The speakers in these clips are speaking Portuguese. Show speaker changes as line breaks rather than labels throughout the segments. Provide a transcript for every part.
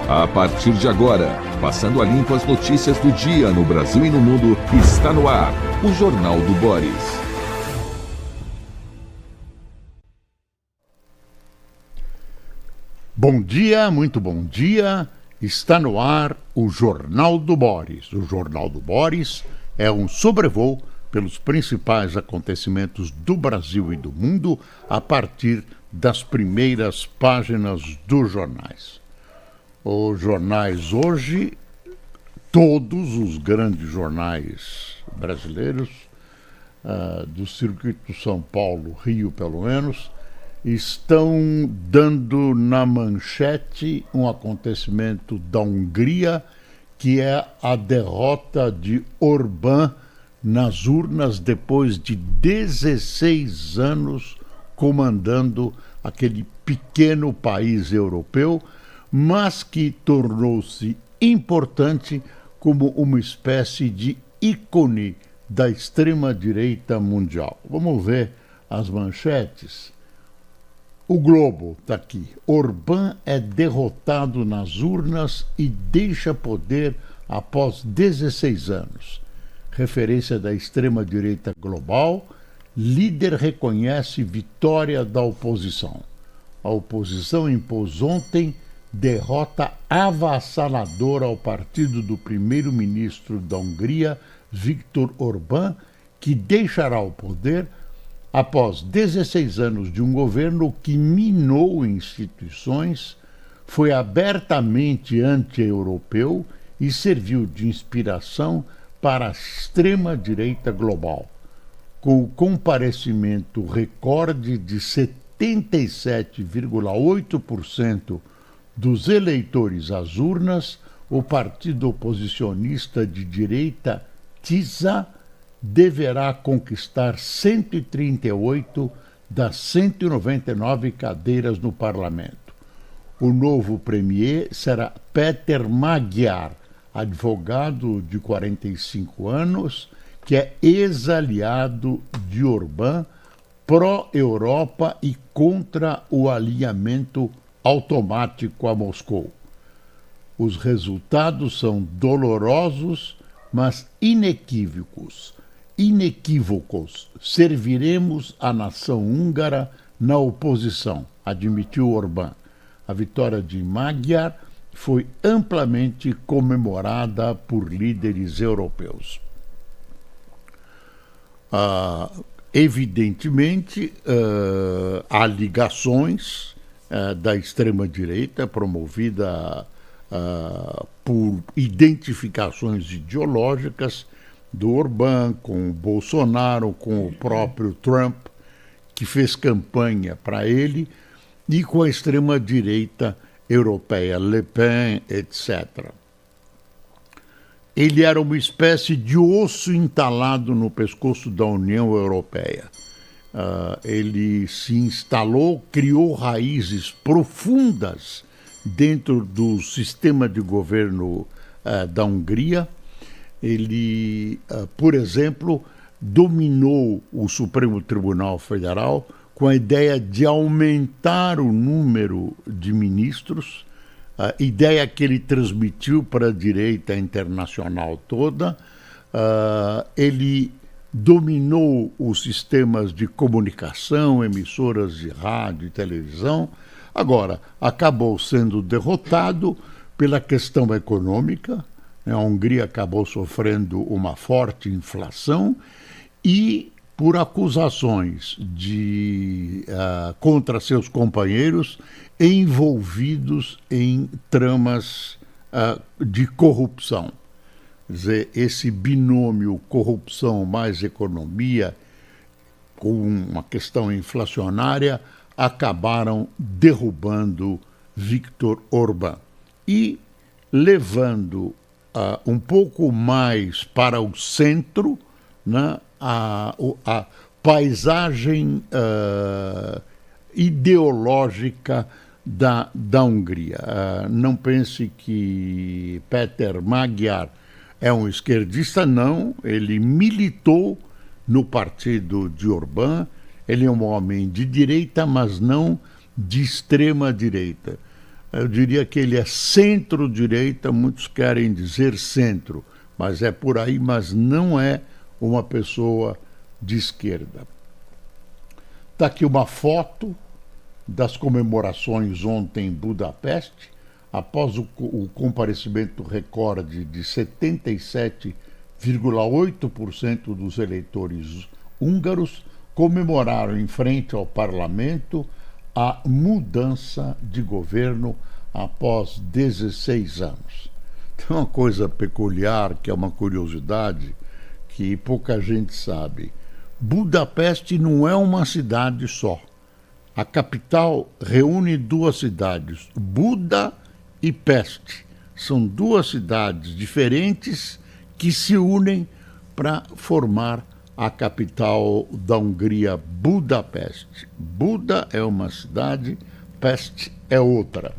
A partir de agora, passando a limpo as notícias do dia no Brasil e no mundo, está no ar o Jornal do Boris.
Bom dia, muito bom dia. Está no ar o Jornal do Boris. O Jornal do Boris é um sobrevoo pelos principais acontecimentos do Brasil e do mundo a partir das primeiras páginas dos jornais. Os jornais hoje, todos os grandes jornais brasileiros, do circuito São Paulo, Rio pelo menos, estão dando na manchete um acontecimento da Hungria, que é a derrota de Orbán nas urnas depois de 16 anos comandando aquele pequeno país europeu, mas que tornou-se importante como uma espécie de ícone da extrema-direita mundial. Vamos ver as manchetes. O Globo está aqui. Orbán é derrotado nas urnas e deixa poder após 16 anos. Referência da extrema-direita global, líder reconhece vitória da oposição. A oposição impôs ontem derrota avassaladora ao partido do primeiro-ministro da Hungria, Viktor Orbán, que deixará o poder após 16 anos de um governo que minou instituições, foi abertamente anti-europeu e serviu de inspiração para a extrema-direita global. Com o comparecimento recorde de 77,8% dos eleitores às urnas, o partido oposicionista de direita TISA deverá conquistar 138 das 199 cadeiras no parlamento. O novo premier será Péter Magyar, advogado de 45 anos, que é ex-aliado de Orbán, pró-Europa e contra o alinhamento automático a Moscou. Os resultados são dolorosos, mas inequívocos. Serviremos a nação húngara na oposição, admitiu Orbán. A vitória de Magyar foi amplamente comemorada por líderes europeus. Evidentemente, há ligações da extrema-direita promovida por identificações ideológicas do Orbán com o Bolsonaro, com o próprio Trump, que fez campanha para ele, e com a extrema-direita europeia, Le Pen, etc. Ele era uma espécie de osso entalado no pescoço da União Europeia. Ele se instalou, criou raízes profundas dentro do sistema de governo da Hungria. Ele, por exemplo, dominou o Supremo Tribunal Federal com a ideia de aumentar o número de ministros, a ideia que ele transmitiu para a direita internacional toda. Ele dominou os sistemas de comunicação, emissoras de rádio e televisão. Agora, acabou sendo derrotado pela questão econômica. A Hungria acabou sofrendo uma forte inflação e por acusações contra seus companheiros envolvidos em tramas de corrupção. Quer dizer, esse binômio corrupção mais economia, com uma questão inflacionária, acabaram derrubando Viktor Orbán e levando um pouco mais para o centro, né, a paisagem ideológica da Hungria. Não pense que Péter Magyar é um esquerdista, não. Ele militou no partido de Orbán. Ele é um homem de direita, mas não de extrema direita. Eu diria que ele é centro-direita, muitos querem dizer centro, mas é por aí, mas não é uma pessoa de esquerda. Está aqui uma foto das comemorações ontem em Budapeste, após o comparecimento recorde de 77,8% dos eleitores húngaros, comemoraram em frente ao parlamento a mudança de governo após 16 anos. Tem uma coisa peculiar, que é uma curiosidade, que pouca gente sabe. Budapeste não é uma cidade só. A capital reúne duas cidades, Buda e Peste. São duas cidades diferentes que se unem para formar a capital da Hungria, Budapeste. Buda é uma cidade, Peste é outra.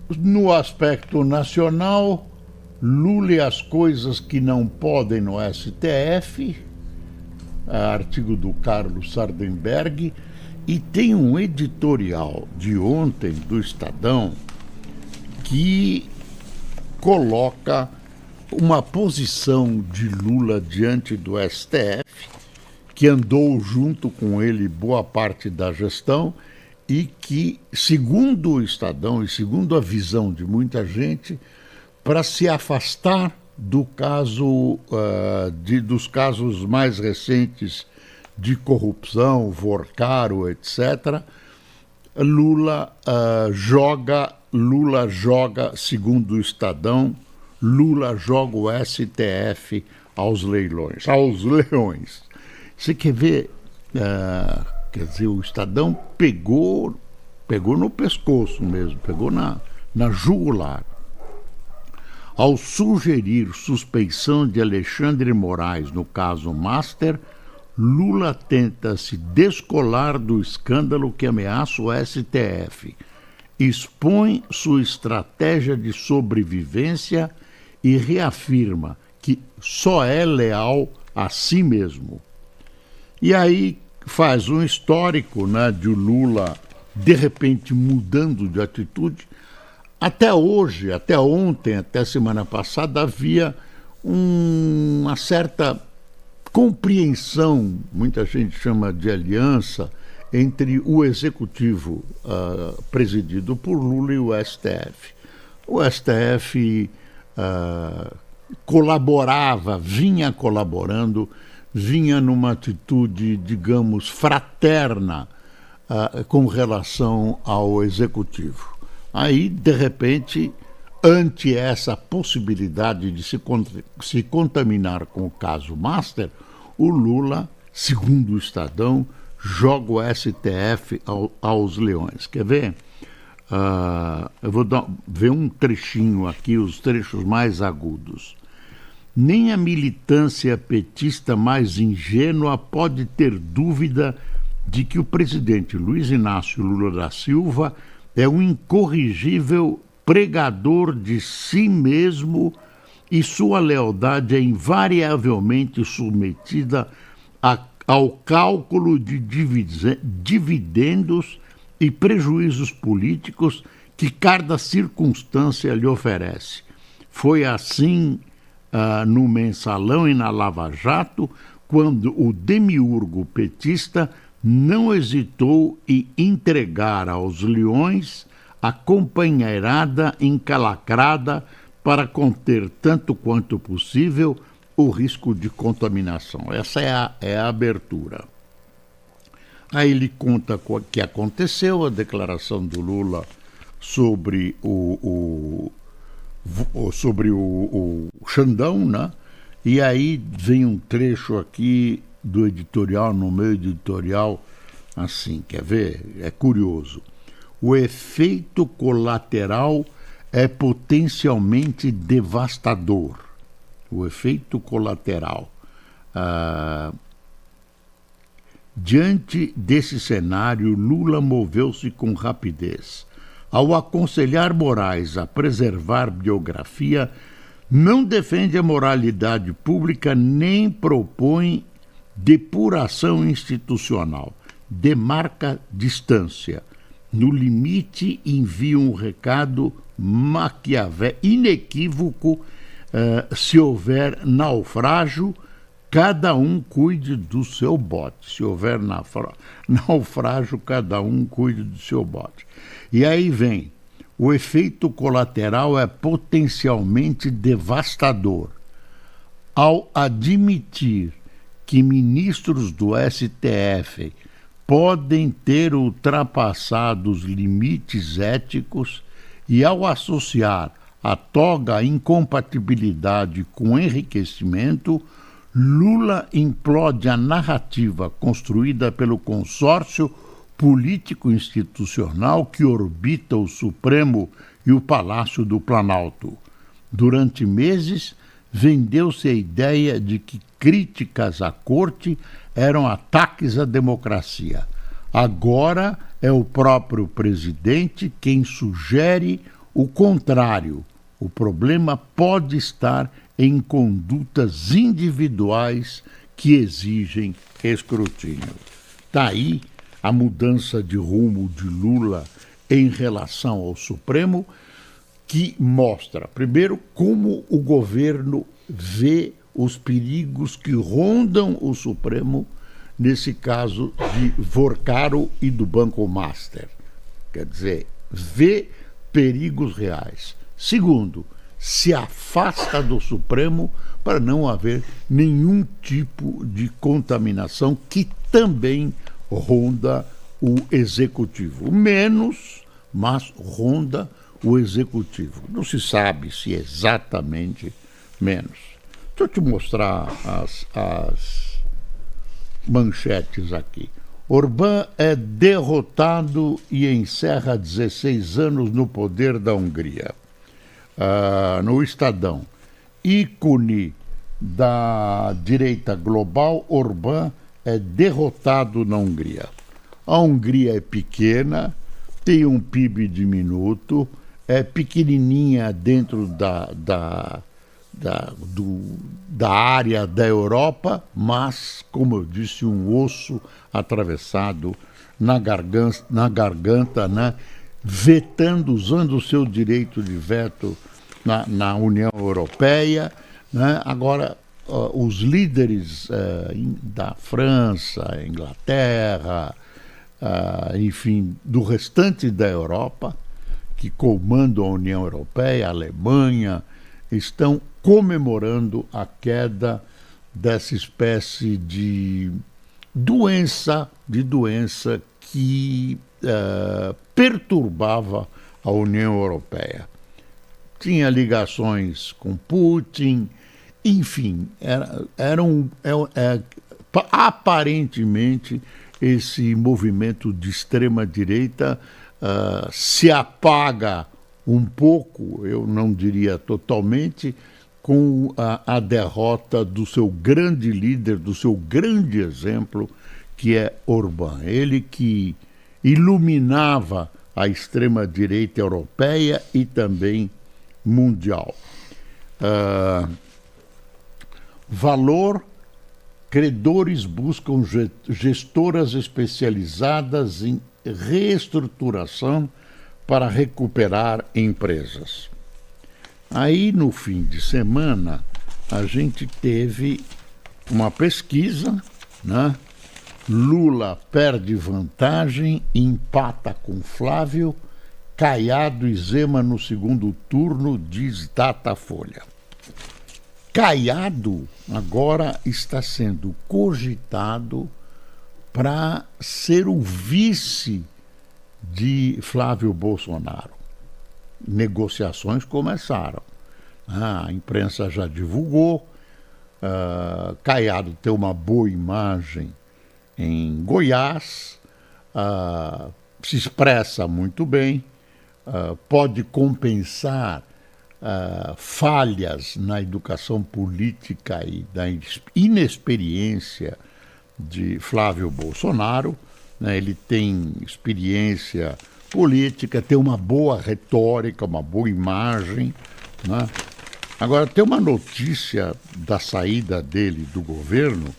No aspecto nacional, Lula e as coisas que não podem no STF, artigo do Carlos Sardenberg, e tem um editorial de ontem do Estadão que coloca uma posição de Lula diante do STF, que andou junto com ele boa parte da gestão e que, segundo o Estadão e segundo a visão de muita gente, para se afastar do caso, dos casos mais recentes de corrupção, Vorcaro, etc., Lula joga, segundo o Estadão, Lula joga o STF aos leões. Você quer ver? Quer dizer, o Estadão pegou no pescoço mesmo, pegou na jugular. Ao sugerir suspeição de Alexandre Moraes no caso Master, Lula tenta se descolar do escândalo que ameaça o STF, expõe sua estratégia de sobrevivência e reafirma que só é leal a si mesmo. E aí faz um histórico, né, de Lula, de repente, mudando de atitude. Até hoje, até ontem, até semana passada, havia uma certa compreensão, muita gente chama de aliança, entre o executivo presidido por Lula e o STF. O STF colaborava, vinha colaborando, vinha numa atitude, digamos, fraterna com relação ao executivo. Aí, de repente, ante essa possibilidade de se contaminar com o caso Master, o Lula, segundo o Estadão, joga o STF aos leões. Quer ver? Eu vou ver um trechinho aqui, os trechos mais agudos. Nem a militância petista mais ingênua pode ter dúvida de que o presidente Luiz Inácio Lula da Silva é um incorrigível pregador de si mesmo e sua lealdade é invariavelmente submetida ao cálculo de dividendos e prejuízos políticos que cada circunstância lhe oferece. Foi assim no Mensalão e na Lava Jato, quando o demiurgo petista não hesitou em entregar aos leões a companheirada encalacrada para conter tanto quanto possível o risco de contaminação. Essa é a abertura. Aí ele conta o que aconteceu, a declaração do Lula sobre o Xandão, né? E aí vem um trecho aqui do editorial, no meio editorial, assim, quer ver? É curioso. O efeito colateral é potencialmente devastador. O efeito colateral. Diante desse cenário, Lula moveu-se com rapidez. Ao aconselhar Moraes a preservar biografia, não defende a moralidade pública nem propõe depuração institucional. demarca distância. No limite, envia um recado inequívoco. Se houver naufrágio, cada um cuide do seu bote. Se houver naufrágio, cada um cuide do seu bote. E aí vem, o efeito colateral é potencialmente devastador. Ao admitir que ministros do STF podem ter ultrapassado os limites éticos e ao associar a toga incompatibilidade com enriquecimento, Lula implode a narrativa construída pelo consórcio político-institucional que orbita o Supremo e o Palácio do Planalto. Durante meses, vendeu-se a ideia de que críticas à corte eram ataques à democracia. Agora é o próprio presidente quem sugere o contrário. O problema pode estar em condutas individuais que exigem escrutínio. Está aí a mudança de rumo de Lula em relação ao Supremo, que mostra, primeiro, como o governo vê os perigos que rondam o Supremo, nesse caso de Vorcaro e do Banco Master. Quer dizer, vê perigos reais. Segundo, se afasta do Supremo para não haver nenhum tipo de contaminação que também ronda o Executivo. Menos, mas ronda o Executivo. Não se sabe se exatamente menos. Deixa eu te mostrar as manchetes aqui. Orbán é derrotado e encerra 16 anos no poder da Hungria. No Estadão, ícone da direita global, Orbán é derrotado na Hungria. A Hungria é pequena, tem um PIB diminuto, é pequenininha dentro da área da Europa, mas, como eu disse, um osso atravessado na garganta, né? Vetando, usando o seu direito de veto na União Europeia, né? Agora, os líderes da França, Inglaterra, enfim, do restante da Europa, que comandam a União Europeia, a Alemanha, estão comemorando a queda dessa espécie de doença que perturbava a União Europeia. Tinha ligações com Putin, enfim, aparentemente esse movimento de extrema-direita se apaga um pouco, eu não diria totalmente, com a derrota do seu grande líder, do seu grande exemplo, que é Orbán. Ele que iluminava a extrema-direita europeia e também mundial. Valor: credores buscam gestoras especializadas em reestruturação para recuperar empresas. Aí, no fim de semana, a gente teve uma pesquisa, né? Lula perde vantagem, empata com Flávio, Caiado e Zema no segundo turno, diz Datafolha. Caiado agora está sendo cogitado para ser o vice de Flávio Bolsonaro. Negociações começaram. A imprensa já divulgou. Caiado tem uma boa imagem em Goiás, se expressa muito bem, pode compensar falhas na educação política e da inexperiência de Flávio Bolsonaro, né? Ele tem experiência política, tem uma boa retórica, uma boa imagem, né? Agora, tem uma notícia da saída dele do governo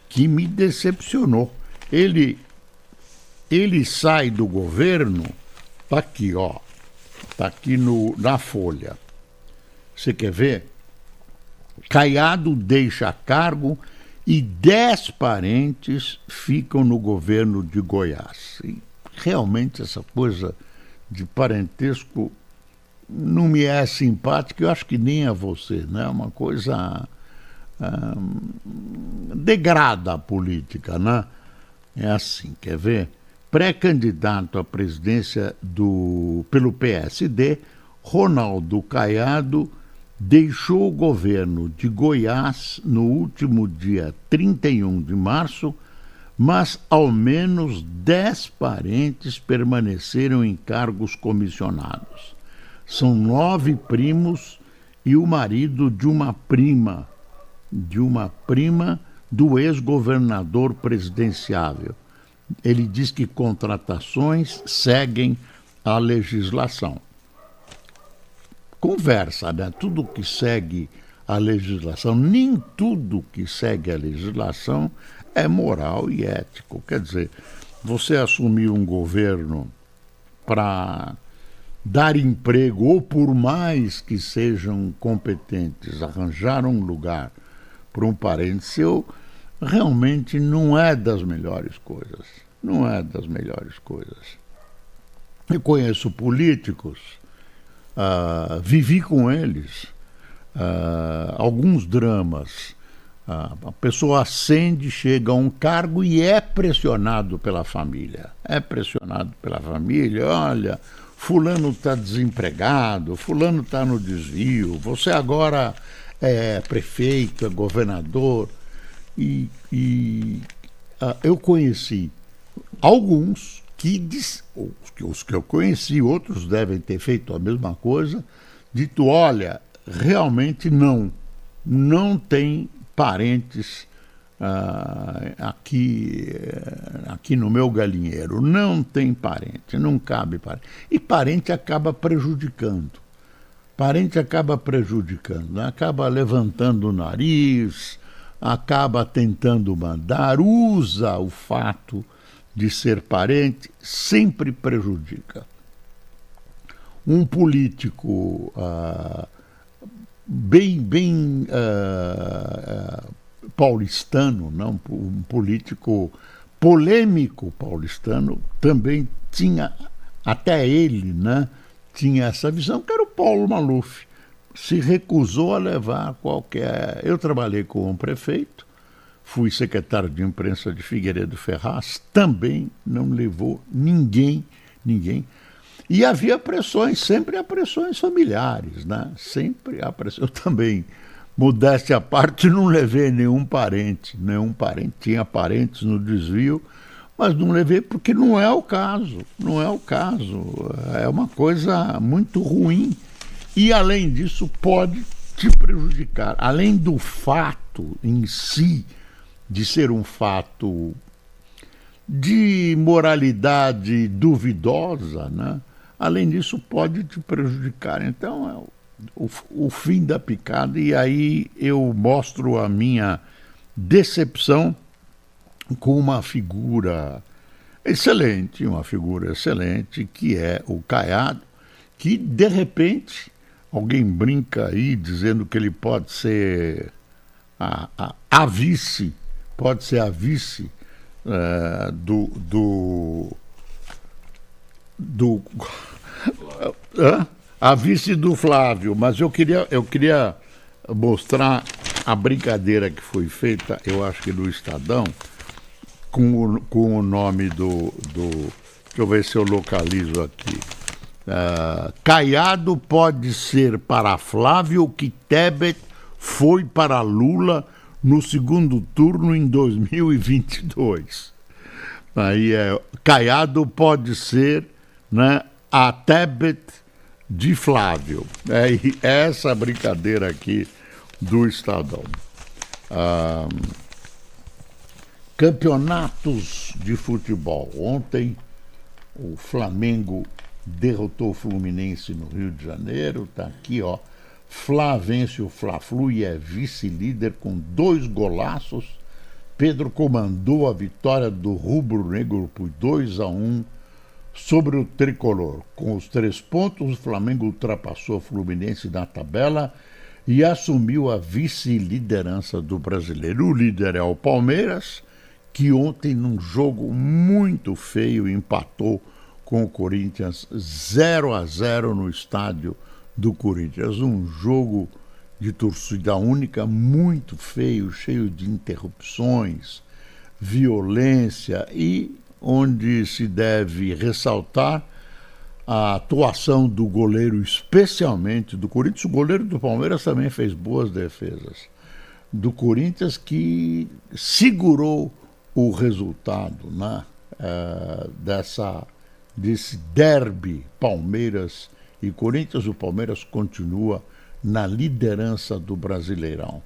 que me decepcionou. Ele ele sai do governo, tá aqui, ó, tá aqui na Folha. Você quer ver? Caiado deixa cargo e 10 parentes ficam no governo de Goiás. E realmente essa coisa de parentesco não me é simpática, eu acho que nem a você, né? Uma coisa degrada a política, né? É assim, quer ver? Pré-candidato à presidência pelo PSD, Ronaldo Caiado deixou o governo de Goiás no último dia 31 de março, mas ao menos 10 parentes permaneceram em cargos comissionados. São 9 primos e o marido de uma prima do ex-governador presidenciável. Ele diz que contratações seguem a legislação. Conversa, né? Tudo que segue a legislação, nem tudo que segue a legislação é moral e ético. Quer dizer, você assumir um governo para dar emprego, ou por mais que sejam competentes, arranjar um lugar para um parente seu, realmente não é das melhores coisas. Não é das melhores coisas. Eu conheço políticos, vivi com eles, alguns dramas. A pessoa ascende, chega a um cargo e é pressionado pela família. É pressionado pela família, olha, fulano está desempregado, fulano está no desvio, você agora é prefeito, é governador. E eu conheci alguns os que eu conheci, outros devem ter feito a mesma coisa, dito, olha, realmente não tem parentes aqui no meu galinheiro, não tem parente, não cabe parente. E parente acaba prejudicando. Parente acaba prejudicando, né? Acaba levantando o nariz, acaba tentando mandar, usa o fato de ser parente, sempre prejudica. Um político bem paulistano, não? Um político polêmico paulistano, também tinha, até ele, né, tinha essa visão, que era o Paulo Maluf. Se recusou a levar qualquer... Eu trabalhei com um prefeito, fui secretário de imprensa de Figueiredo Ferraz, também não levou ninguém. E havia pressões, sempre há pressões familiares, né? Sempre há pressões. Eu também, modéstia à parte, não levei nenhum parente. Tinha parentes no desvio, mas não levei porque não é o caso. É uma coisa muito ruim. E, além disso, pode te prejudicar. Além do fato em si, de ser um fato de moralidade duvidosa, né? Além disso, pode te prejudicar. Então, é o fim da picada. E aí eu mostro a minha decepção com uma figura excelente, que é o Caiado, que, de repente... Alguém brinca aí dizendo que ele pode ser a vice, a vice do Flávio, mas eu queria mostrar a brincadeira que foi feita, eu acho que no Estadão, com o nome do deixa eu ver se eu localizo aqui. Caiado pode ser para Flávio o que Tebet foi para Lula no segundo turno em 2022. Aí Caiado pode ser, né, a Tebet de Flávio. É essa brincadeira aqui do Estadão. Campeonatos de futebol. Ontem o Flamengo derrotou o Fluminense no Rio de Janeiro, tá aqui, ó. Fla vence o Fla-Flu e é vice-líder com 2 golaços Pedro comandou a vitória do rubro-negro por 2-1 sobre o tricolor. Com os 3 pontos, o Flamengo ultrapassou o Fluminense na tabela e assumiu a vice-liderança do brasileiro. O líder é o Palmeiras, que ontem, num jogo muito feio, empatou com o Corinthians 0-0 no estádio do Corinthians. Um jogo de torcida única muito feio, cheio de interrupções, violência e onde se deve ressaltar a atuação do goleiro, especialmente do Corinthians. O goleiro do Palmeiras também fez boas defesas. Do Corinthians, que segurou o resultado, né, desse derby Palmeiras e Corinthians. O Palmeiras continua na liderança do Brasileirão.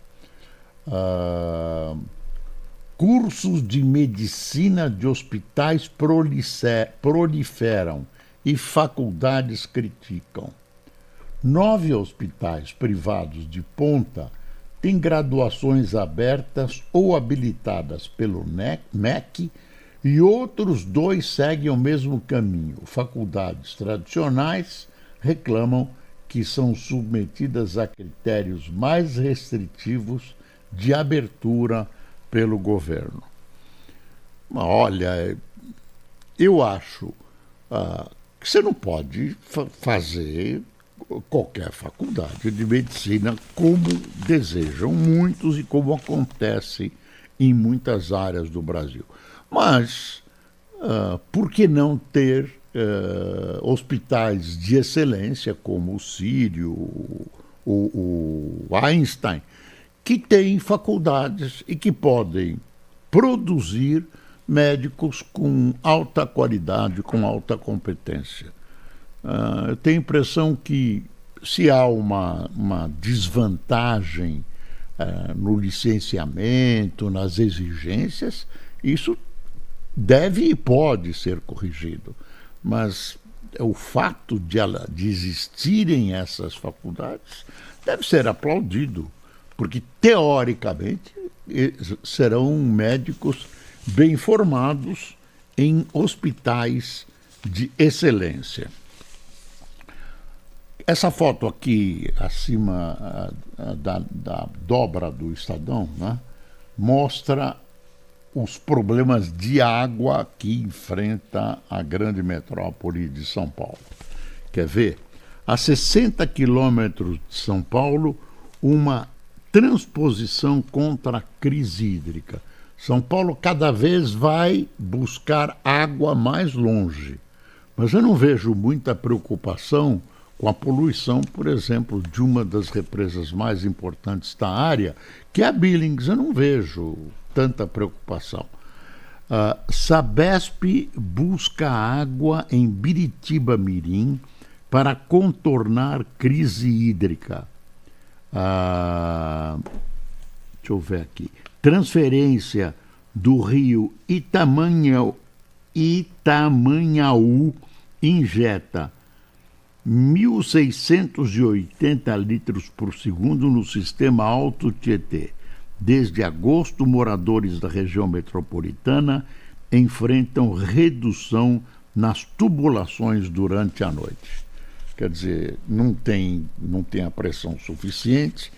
Cursos de medicina de hospitais proliferam e faculdades criticam. 9 hospitais privados de ponta têm graduações abertas ou habilitadas pelo MEC e outros 2 seguem o mesmo caminho. Faculdades tradicionais reclamam que são submetidas a critérios mais restritivos de abertura pelo governo. Olha, eu acho que você não pode fazer qualquer faculdade de medicina como desejam muitos e como acontece em muitas áreas do Brasil. Mas por que não ter hospitais de excelência como o Sírio, o Einstein, que têm faculdades e que podem produzir médicos com alta qualidade, com alta competência? Eu tenho a impressão que, se há uma desvantagem no licenciamento, nas exigências, isso deve e pode ser corrigido. Mas o fato de existirem essas faculdades deve ser aplaudido, porque, teoricamente, serão médicos bem formados em hospitais de excelência. Essa foto aqui, acima da dobra do Estadão, né, mostra os problemas de água que enfrenta a grande metrópole de São Paulo. Quer ver? A 60 quilômetros de São Paulo, uma transposição contra a crise hídrica. São Paulo cada vez vai buscar água mais longe, mas eu não vejo muita preocupação com a poluição, por exemplo, de uma das represas mais importantes da área, que é a Billings. Eu não vejo tanta preocupação. Sabesp busca água em Biritiba-Mirim para contornar crise hídrica. Deixa eu ver aqui. Transferência do rio Itamanhaú injeta 1.680 litros por segundo no sistema Alto Tietê. Desde agosto, moradores da região metropolitana enfrentam redução nas tubulações durante a noite. Quer dizer, não tem a pressão suficiente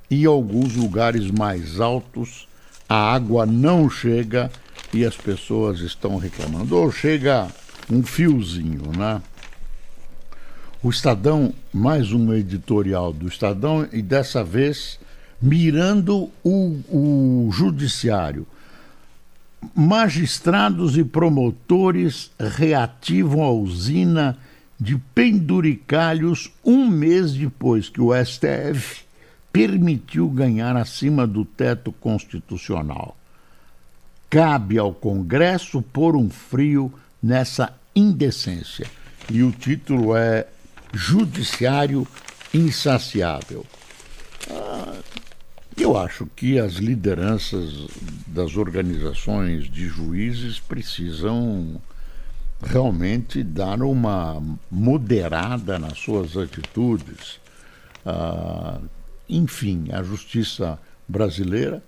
e em alguns lugares mais altos a água não chega e as pessoas estão reclamando. Ou chega um fiozinho, né? O Estadão, mais um editorial do Estadão, e dessa vez mirando o judiciário. Magistrados e promotores reativam a usina de penduricalhos um mês depois que o STF permitiu ganhar acima do teto constitucional. Cabe ao Congresso pôr um frio nessa indecência. E o título é Judiciário Insaciável. Eu acho que as lideranças das organizações de juízes precisam realmente dar uma moderada nas suas atitudes. Enfim, a justiça brasileira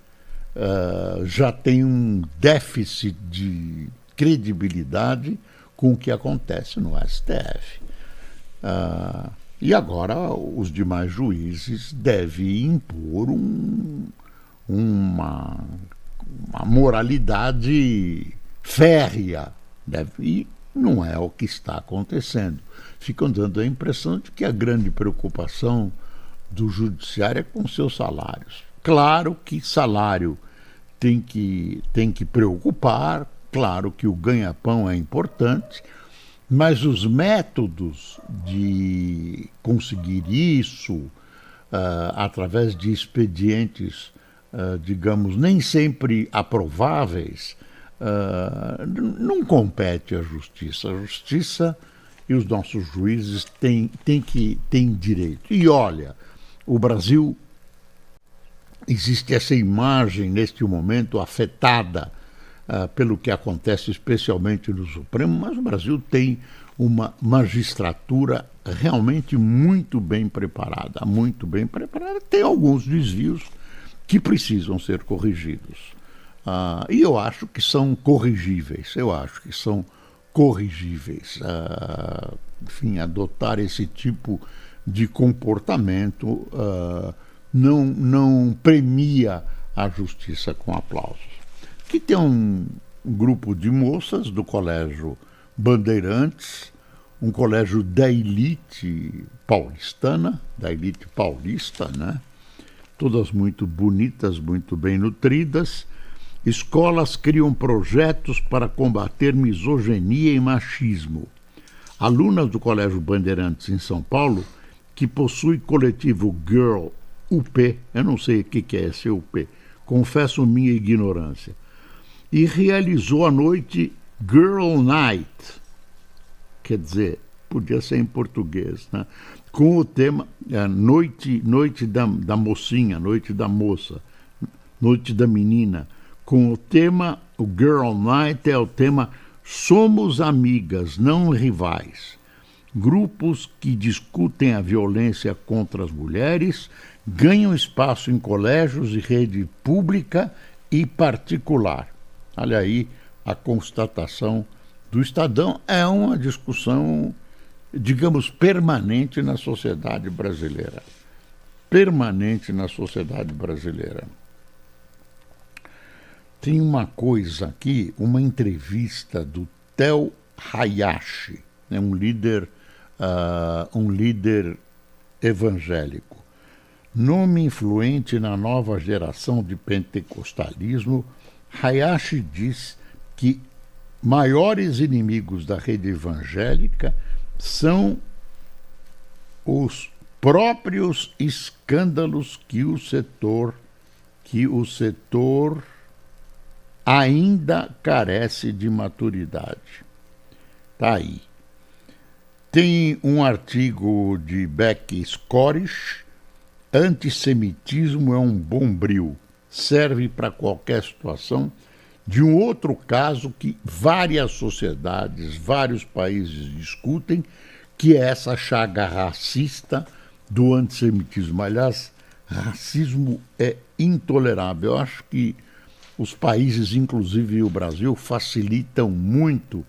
já tem um déficit de credibilidade com o que acontece no STF. E agora os demais juízes devem impor uma moralidade férrea. E não é o que está acontecendo. Ficam dando a impressão de que a grande preocupação do judiciário é com seus salários. Claro que salário tem que preocupar, claro que o ganha-pão é importante, mas os métodos de conseguir isso, através de expedientes, digamos, nem sempre aprováveis, não compete à justiça. A justiça e os nossos juízes têm direito. E olha, o Brasil, existe essa imagem neste momento afetada pelo que acontece especialmente no Supremo, mas o Brasil tem uma magistratura realmente muito bem preparada, tem alguns desvios que precisam ser corrigidos. E eu acho que são corrigíveis, enfim, adotar esse tipo de comportamento não premia a justiça com aplausos. Aqui tem um grupo de moças do Colégio Bandeirantes, um colégio da elite paulista, né? Todas muito bonitas, muito bem nutridas. Escolas criam projetos para combater misoginia e machismo. Alunas do Colégio Bandeirantes em São Paulo, que possui coletivo Girl UP, eu não sei o que é esse UP, confesso minha ignorância, e realizou a noite Girl Night, quer dizer, podia ser em português, né? Com o tema noite da mocinha, noite da moça, noite da menina, com o tema, o Girl Night é o tema Somos Amigas, Não Rivais. Grupos que discutem a violência contra as mulheres ganham espaço em colégios e rede pública e particular. Olha aí a constatação do Estadão. É uma discussão, digamos, permanente na sociedade brasileira. Tem uma coisa aqui, uma entrevista do Theo Hayashi, né, um líder evangélico. Nome influente na nova geração de pentecostalismo, Hayashi diz que maiores inimigos da rede evangélica são os próprios escândalos que o setor ainda carece de maturidade. Tá aí. Tem um artigo de Beck Scorish, Antissemitismo é um bombril, serve para qualquer situação, de um outro caso que várias sociedades, vários países discutem, que é essa chaga racista do antissemitismo. Aliás, racismo é intolerável. Eu acho que os países, inclusive o Brasil, facilitam muito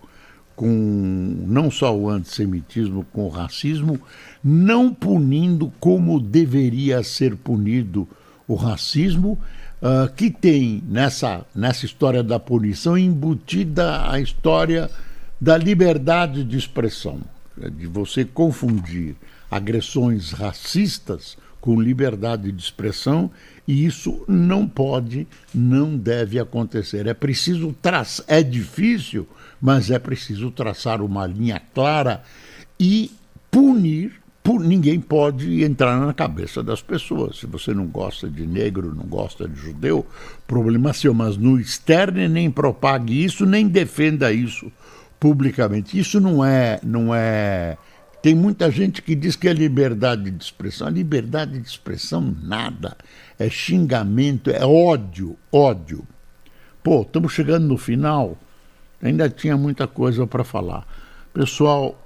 com não só o antissemitismo, com o racismo, não punindo como deveria ser punido o racismo, que tem nessa história da punição embutida a história da liberdade de expressão, de você confundir agressões racistas com liberdade de expressão, e isso não pode, não deve acontecer. É difícil, mas é preciso traçar uma linha clara e punir. Ninguém pode entrar na cabeça das pessoas. Se você não gosta de negro, não gosta de judeu, problema seu, mas não externe, nem propague isso, nem defenda isso publicamente. Isso não é... Tem muita gente que diz que é liberdade de expressão. A liberdade de expressão, nada. É xingamento, é ódio. Pô, estamos chegando no final. Ainda tinha muita coisa para falar. Pessoal,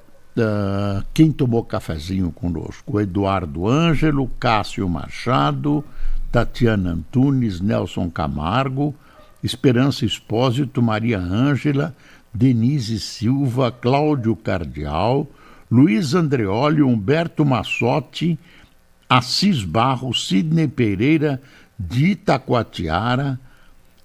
quem tomou cafezinho conosco? O Eduardo Ângelo, Cássio Machado, Tatiana Antunes, Nelson Camargo, Esperança Espósito, Maria Ângela, Denise Silva, Cláudio Cardial, Luiz Andreoli, Humberto Massotti, Assis Barros, Sidney Pereira, de Itacoatiara,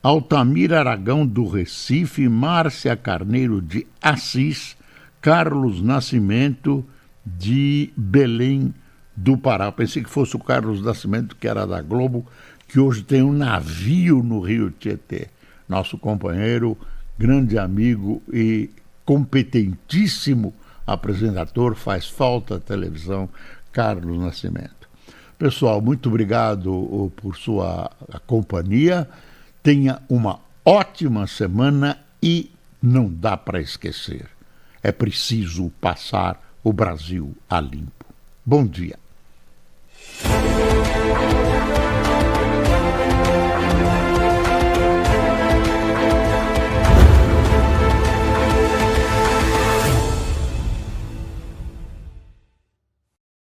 Altamir Aragão, do Recife, Márcia Carneiro, de Assis, Carlos Nascimento, de Belém do Pará. Pensei que fosse o Carlos Nascimento, que era da Globo, que hoje tem um navio no Rio Tietê. Nosso companheiro, grande amigo e competentíssimo apresentador, faz falta à televisão, Carlos Nascimento. Pessoal, muito obrigado por sua companhia. Tenha uma ótima semana e não dá para esquecer. É preciso passar o Brasil a limpo. Bom dia.